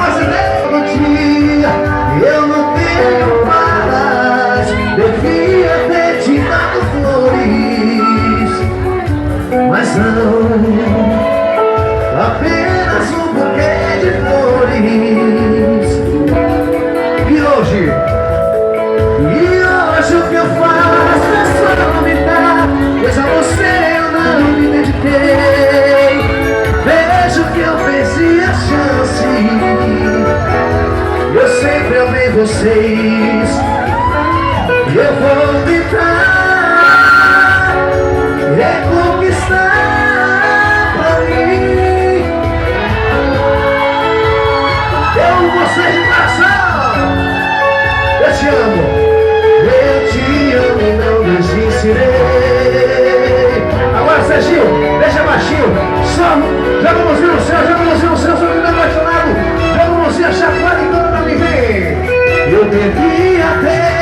faço ideia. Todo dia eu não tenho paz. Devia ter te dado flores, mas não, apenas um buquê de flores. E hoje o que eu faço é só não me dar, pois a você eu não me dediquei. Vejo que eu perdi a chance. Eu sempre amei vocês e eu vou tentar reconquistar pra mim. Eu amo vocês de coração. Eu te amo. Eu te amo e não desistirei. Agora, Serginho, deixa baixinho. Só joga a mãozinha no céu, joga a mãozinha no céu. Só me dá apaixonado. Joga a mãozinha, chacoalha e canta pra mim, vem. Eu devia ter